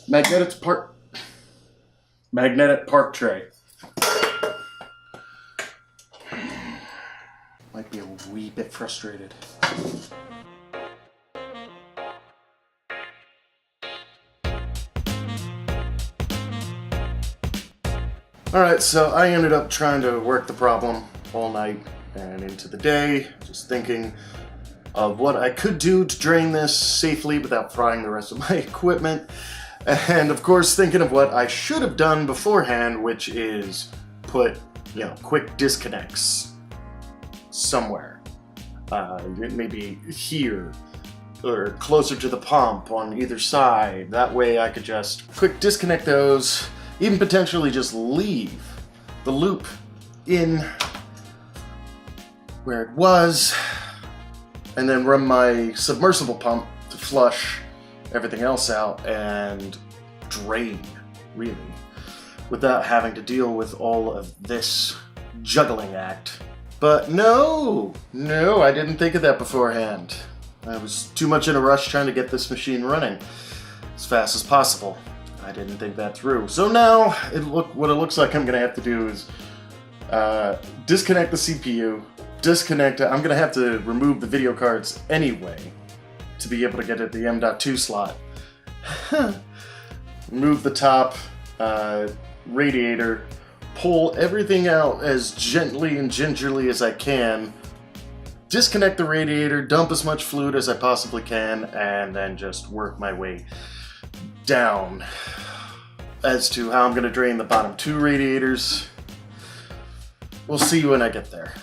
Magnetic park tray. Might be a wee bit frustrated. Alright, so I ended up trying to work the problem all night and into the day, just thinking of what I could do to drain this safely without frying the rest of my equipment. And of course thinking of what I should have done beforehand, which is put, quick disconnects somewhere. Maybe here, or closer to the pump on either side. That way I could just quick disconnect those, even potentially just leave the loop in where it was, and then run my submersible pump to flush everything else out and drain, really, without having to deal with all of this juggling act. But no, I didn't think of that beforehand. I was too much in a rush trying to get this machine running as fast as possible. I didn't think that through. So now, what it looks like I'm gonna have to do is disconnect the CPU, I'm gonna have to remove the video cards anyway to be able to get at the M.2 slot. Remove the top radiator, pull everything out as gently and gingerly as I can, disconnect the radiator, dump as much fluid as I possibly can, and then just work my way down. As to how I'm going to drain the bottom 2 radiators, we'll see when I get there.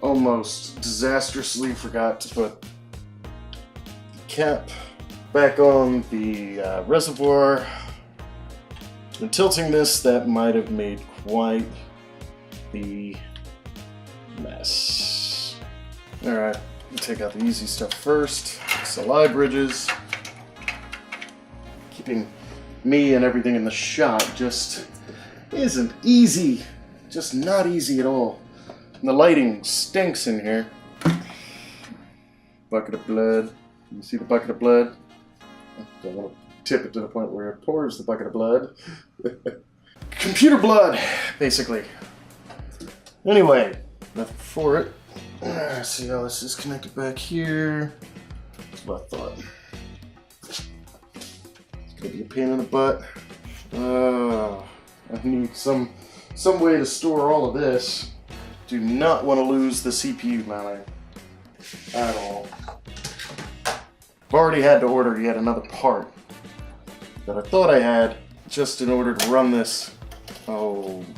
Almost disastrously forgot to put the cap back on the reservoir. And tilting this, that might have made quite the mess. Alright, take out the easy stuff first. Supply bridges. Keeping me and everything in the shot just isn't easy. Just not easy at all. And the lighting stinks in here. Bucket of blood. You see the bucket of blood? I don't want to tip it to the point where it pours the bucket of blood. Computer blood, basically. Anyway, nothing for it. See how this is connected back here. That's what I thought. It's gonna be a pain in the butt. I need some way to store all of this. Do not want to lose the CPU mounting at all. I've already had to order yet another part that I thought I had just in order to run this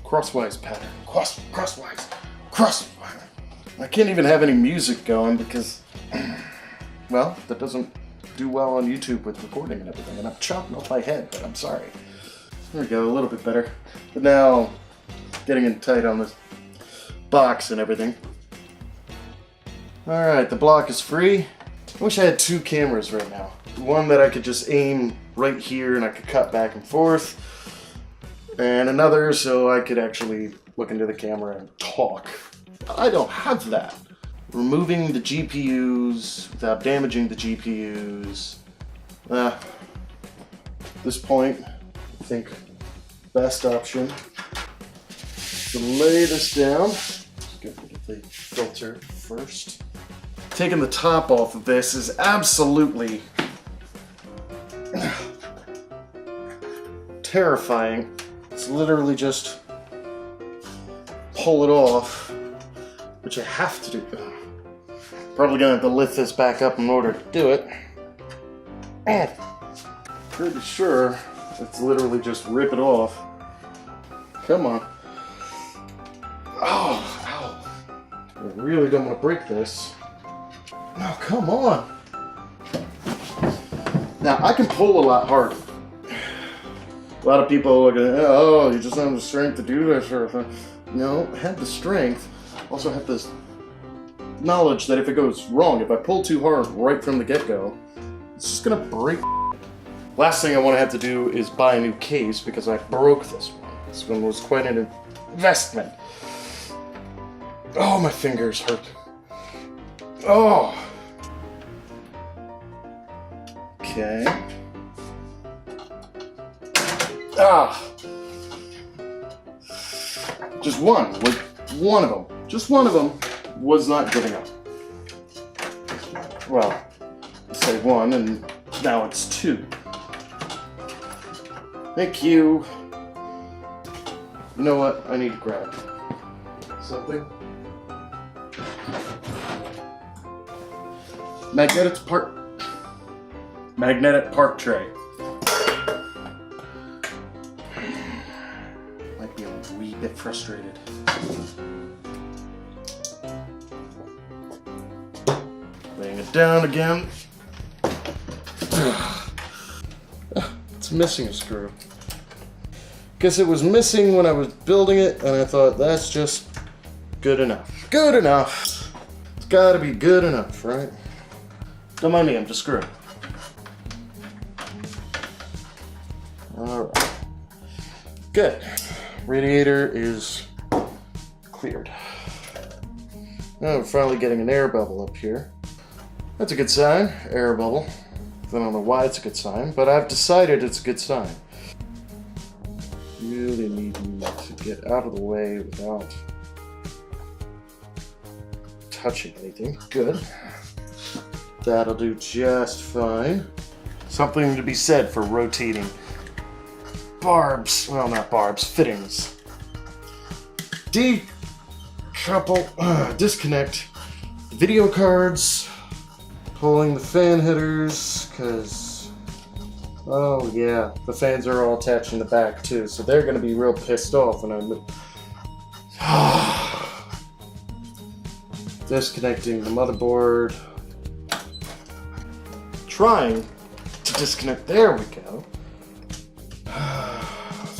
crosswise pattern. Crosswise. I can't even have any music going because, well, that doesn't do well on YouTube with recording and everything. And I'm chopping off my head, but I'm sorry. There we go, a little bit better. But now, getting in tight on this box and everything. Alright, the block is free. I wish I had 2 cameras right now. One that I could just aim right here and I could cut back and forth. And another so I could actually look into the camera and talk. I don't have that. Removing the GPUs without damaging the GPUs. At this point, I think best option to lay this down. Let's get rid of the filter first. Taking the top off of this is absolutely terrifying. It's literally just pull it off, which I have to do. Probably gonna have to lift this back up in order to do it. Pretty sure it's literally just rip it off. Come on. Oh, ow. I really don't want to break this. No, come on. Now, I can pull a lot harder. A lot of people look at it, oh, you just don't have the strength to do that sort of thing. No, I have the strength. Also have this knowledge that if it goes wrong, if I pull too hard right from the get-go, it's just gonna break. Last thing I want to have to do is buy a new case because I broke this one. This one was quite an investment. Oh, my fingers hurt. Oh. Okay. Ah! Just one of them. Just one of them was not good enough. Well, say one, and now it's two. Thank you. You know what? I need to grab something. Magnetic park tray. Might be a wee bit frustrated. Laying it down again. It's missing a screw. Guess it was missing when I was building it, and I thought that's just good enough. Good enough. It's gotta be good enough, right? Don't mind me, I'm just screwing. Alright. Good. Radiator is cleared. Now we're finally getting an air bubble up here. That's a good sign, air bubble. I don't know why it's a good sign, but I've decided it's a good sign. Really need to get out of the way without touching anything. Good. That'll do just fine. Something to be said for rotating barbs. Well, not barbs, fittings. Decouple, disconnect video cards. Pulling the fan headers, because, oh yeah, the fans are all attached in the back too, so they're going to be real pissed off when I'm disconnecting the motherboard. Trying to disconnect, there we go.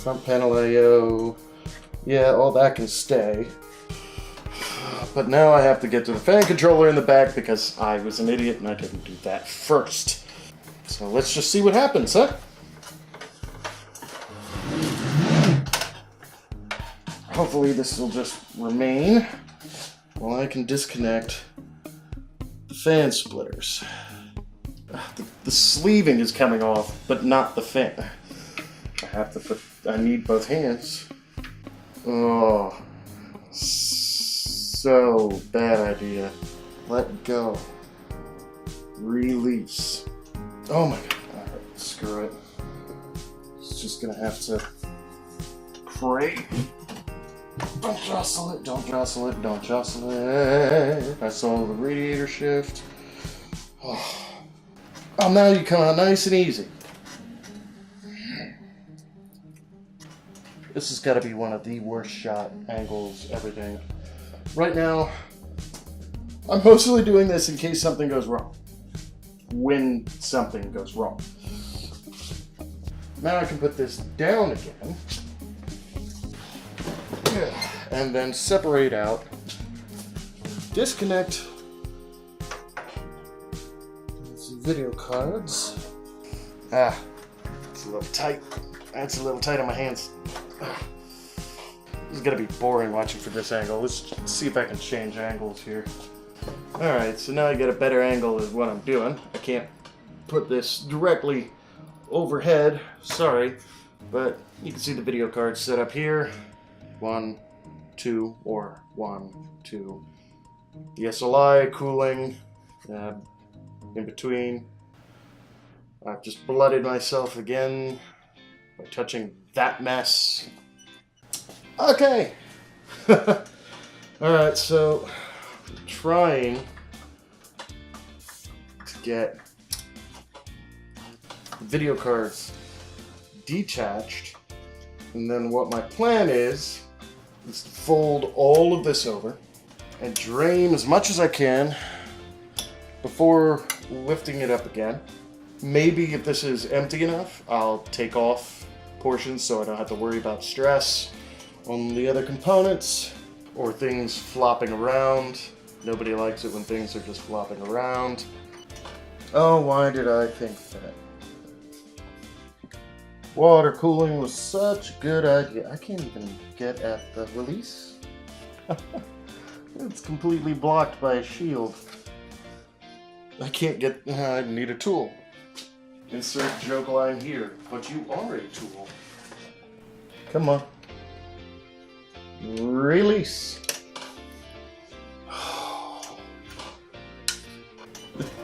Front panel I/O, yeah, all that can stay. But now I have to get to the fan controller in the back because I was an idiot and I didn't do that first. So let's just see what happens, huh? Hopefully this will just remain while I can disconnect the fan splitters. The sleeving is coming off, but not the fan. I need both hands. Oh. So bad idea. Let go. Release. Oh my god. Alright, screw it. It's just gonna have to pray. Don't jostle it, don't jostle it, don't jostle it. I saw the radiator shift. Oh, now you come out nice and easy. This has got to be one of the worst shot angles, everything. Right now, I'm mostly doing this in case something goes wrong. When something goes wrong. Now I can put this down again. And then separate out. Disconnect some video cards. It's a little tight. That's a little tight on my hands. This is gonna be boring watching from this angle. Let's see if I can change angles here. Alright, so now I get a better angle is what I'm doing. I can't put this directly overhead, sorry, but you can see the video card set up here. 1, 2, or 1, 2. The SLI, cooling, in between. I've just blooded myself again by touching that mess. Okay. Alright, so I'm trying to get the video cards detached, and then what my plan is to fold all of this over and drain as much as I can before lifting it up again. Maybe if this is empty enough, I'll take off portions so I don't have to worry about stress on the other components or things flopping around. Nobody likes it when things are just flopping around. Oh, why did I think that? Water cooling was such a good idea. I can't even get at the release. It's completely blocked by a shield. I can't get, I need a tool. Insert joke line here, but you are a tool. Come on. Release.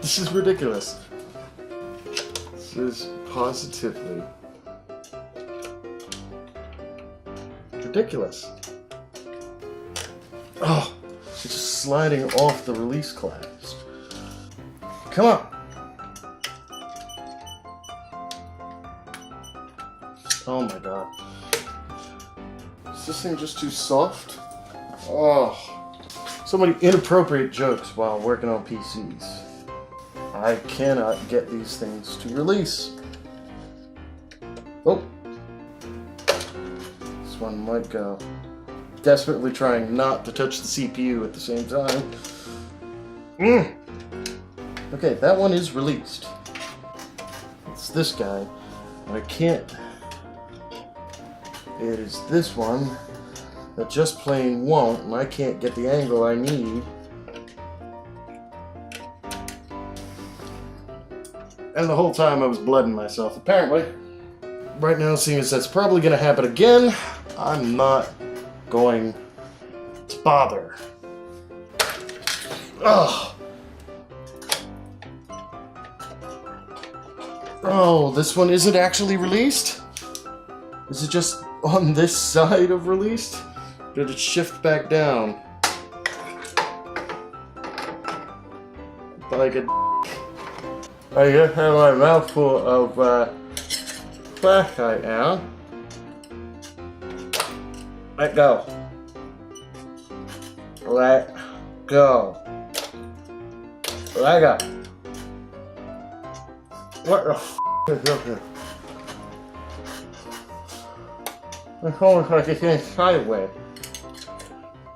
This is ridiculous. This is positively ridiculous. Oh, it's just sliding off the release clasp. Come on. Oh my god. Is this thing just too soft? Oh. So many inappropriate jokes while working on PCs. I cannot get these things to release. Oh. This one might go. Desperately trying not to touch the CPU at the same time. Okay, that one is released. It's this guy. I can't. It is this one that just plain won't, and I can't get the angle I need. And the whole time I was blooding myself, apparently. Right now, seeing as that's probably going to happen again, I'm not going to bother. Ugh. Oh, this one isn't actually released? Is it just on this side of released? Did it shift back down? Like a I just have my mouth full of flashlight now. Let go. Let go. Let go. What the f is this? It's almost like it's in sideways.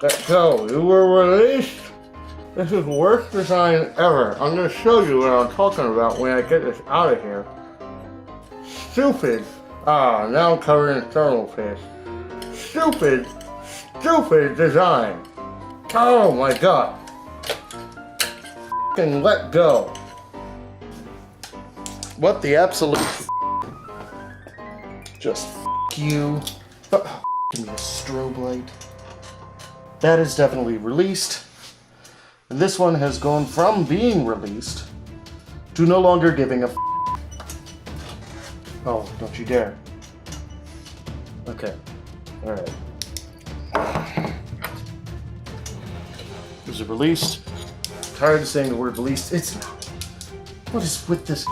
Let go. You were released. This is the worst design ever. I'm going to show you what I'm talking about when I get this out of here. Stupid. Ah, now I'm covered in thermal paste. Stupid, stupid design. Oh my god. F***ing let go. What the absolute f***? Just f*** you. Give me a strobe light. That is definitely released. And this one has gone from being released to no longer giving a f***. Oh, don't you dare. Okay. Alright. Is it released? I'm tired of saying the word released. It's not. What is with this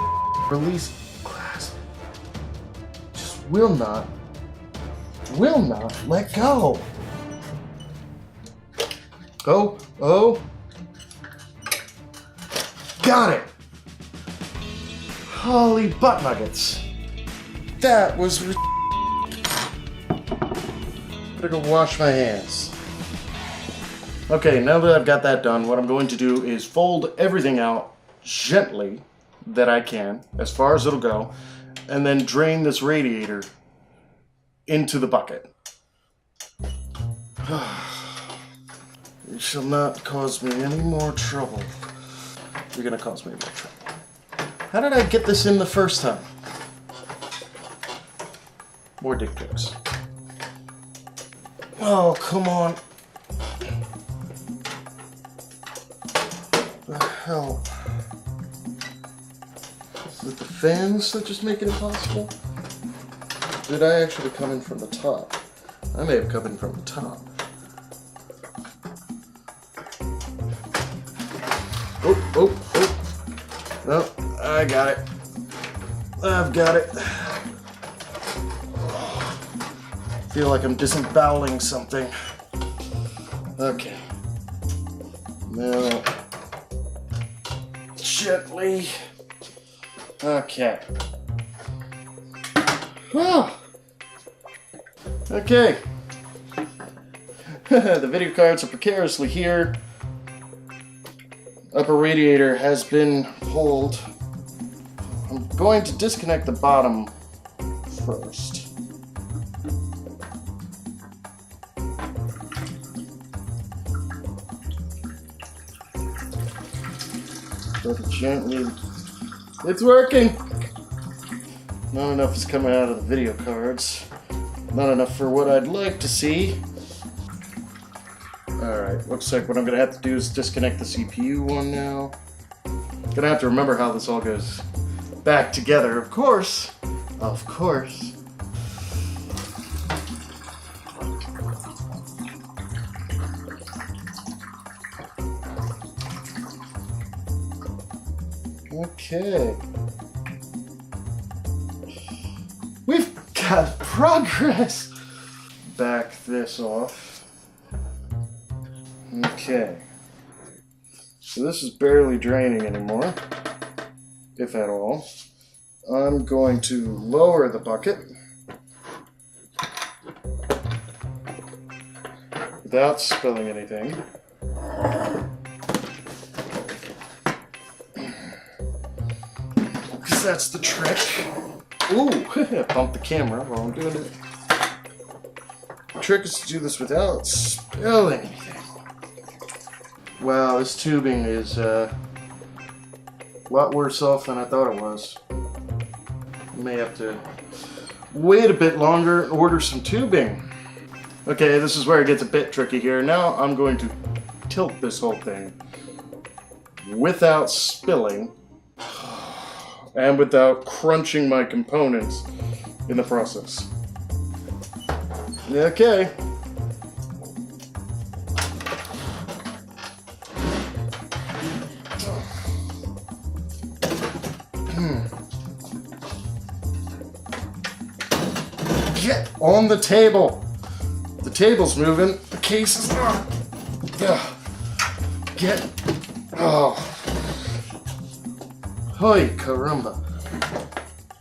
release class? Just will not let go. Oh. Got it! Holy butt nuggets. That was better go wash my hands. Okay, now that I've got that done, what I'm going to do is fold everything out gently that I can, as far as it'll go, and then drain this radiator into the bucket. You shall not cause me any more trouble. You're gonna cause me more trouble. How did I get this in the first time? More dick jokes. Oh, come on. The hell? Is it the fans that just make it impossible? Did I actually come in from the top? I may have come in from the top. Oh. No, I got it. I've got it. Feel like I'm disemboweling something. Okay. Now, gently. Okay. Oh. Okay. The video cards are precariously here. Upper radiator has been pulled. I'm going to disconnect the bottom first. Very gently. It's working! Not enough is coming out of the video cards. Not enough for what I'd like to see. Alright, looks like what I'm gonna have to do is disconnect the CPU one now. Gonna have to remember how this all goes back together, of course. Of course. Okay. We've got progress! Back this off. Okay. So this is barely draining anymore, if at all. I'm going to lower the bucket without spilling anything. Because that's the trick. Ooh, I bumped the camera while I'm doing it. The trick is to do this without spilling anything. Wow, this tubing is a lot worse off than I thought it was. May have to wait a bit longer and order some tubing. Okay, this is where it gets a bit tricky here. Now I'm going to tilt this whole thing without spilling and without crunching my components in the process. Okay. Get on the table. The table's moving. The case is not. Get. Oh. Hoy caramba.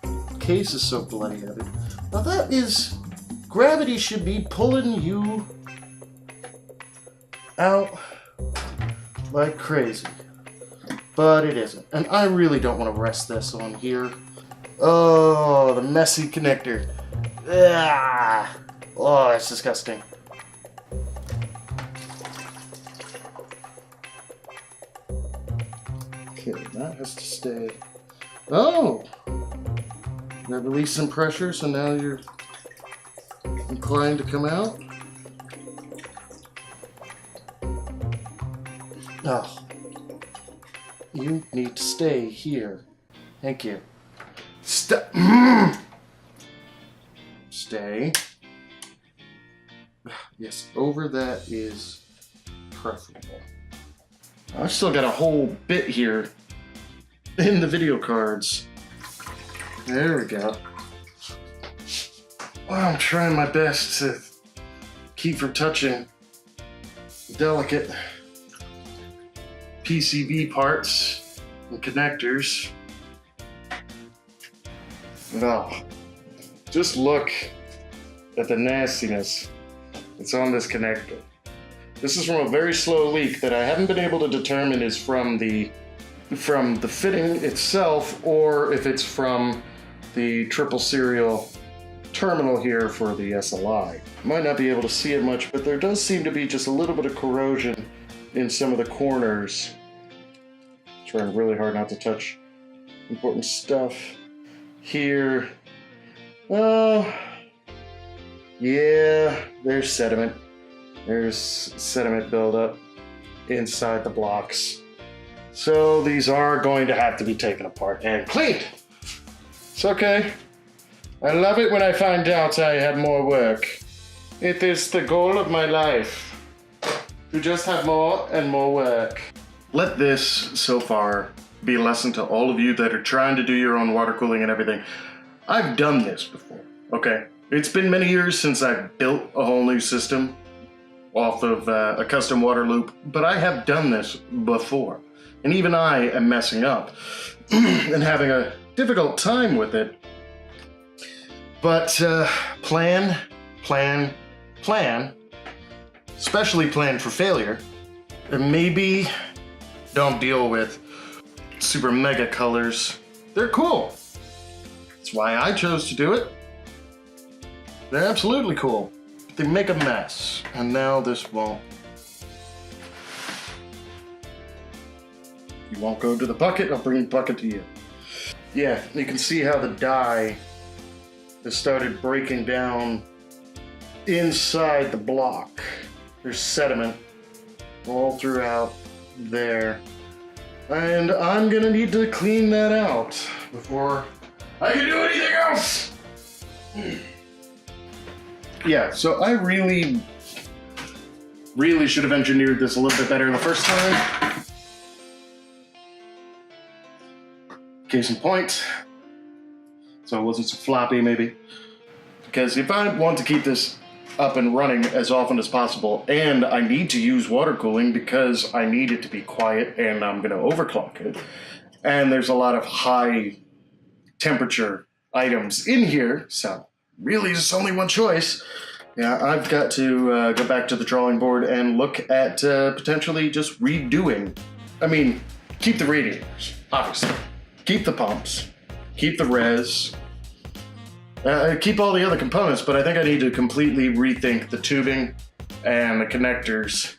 The case is so bloody heavy. Now that is. Gravity should be pulling you out like crazy. But it isn't. And I really don't want to rest this on here. Oh, the messy connector. Ah. Oh, that's disgusting. Okay, that has to stay. Oh! That released some pressure, so now you're inclined to come out. Oh. You need to stay here. Thank you. Stop. Stay. Yes, over that is preferable. I've still got a whole bit here in the video cards. There we go. Well, I'm trying my best to keep from touching delicate PCB parts and connectors. No. Just look at the nastiness that's on this connector. This is from a very slow leak that I haven't been able to determine is from the fitting itself or if it's from the triple serial terminal here for the SLI. Might not be able to see it much, but there does seem to be just a little bit of corrosion in some of the corners. Trying really hard not to touch important stuff here. Oh, yeah, there's sediment. There's sediment buildup inside the blocks. So these are going to have to be taken apart and cleaned. It's okay. I love it when I find out I have more work. It is the goal of my life to just have more and more work. Let this, so far, be a lesson to all of you that are trying to do your own water cooling and everything. I've done this before, okay? It's been many years since I've built a whole new system off of a custom water loop, but I have done this before. And even I am messing up and having a difficult time with it. But plan, especially plan for failure. And maybe don't deal with super mega colors. They're cool. That's why I chose to do it. They're absolutely cool. But they make a mess. And now this won't. You won't go to the bucket, I'll bring the bucket to you. Yeah, you can see how the dye has started breaking down inside the block. There's sediment all throughout there. And I'm gonna need to clean that out before I can do anything else. Yeah, so I really should have engineered this a little bit better the first time. Case in point. So it wasn't so floppy, maybe. Because if I want to keep this up and running as often as possible, and I need to use water cooling because I need it to be quiet and I'm going to overclock it, and there's a lot of high temperature items in here, so really there's only one choice. Yeah, I've got to go back to the drawing board and look at potentially just redoing. I mean, keep the radiators, obviously. Keep the pumps. Keep the res. Keep all the other components, but I think I need to completely rethink the tubing and the connectors.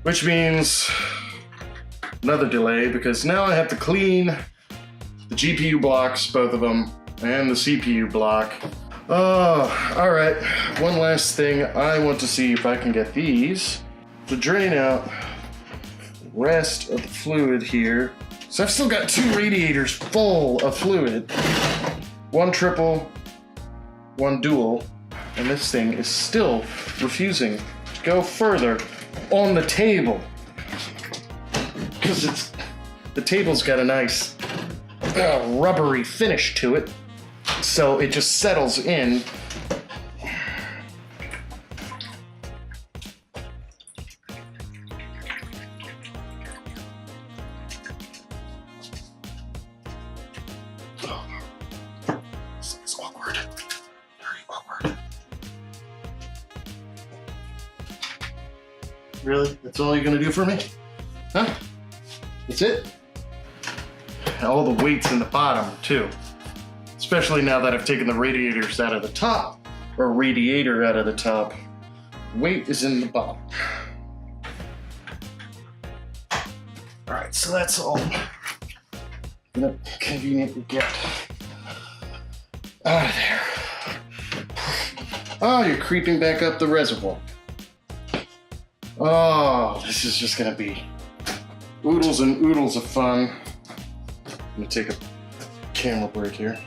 Which means another delay, because now I have to clean the GPU blocks, both of them, and the CPU block. Oh, alright. One last thing. I want to see if I can get these to drain out the rest of the fluid here. So I've still got 2 radiators full of fluid. 1 triple, 1 dual, and this thing is still refusing to go further on the table. Because the table's got a nice rubbery finish to it. So it just settles in. This is awkward. Very awkward. Really? That's all you're gonna do for me? Huh? That's it? All the weight's in the bottom, too. Especially now that I've taken the radiators out of the top, or radiator out of the top. Weight is in the bottom. Alright, so that's all I'm gonna conveniently get out of there. Oh, you're creeping back up the reservoir. Oh, this is just gonna be oodles and oodles of fun. I'm gonna take a camera break here.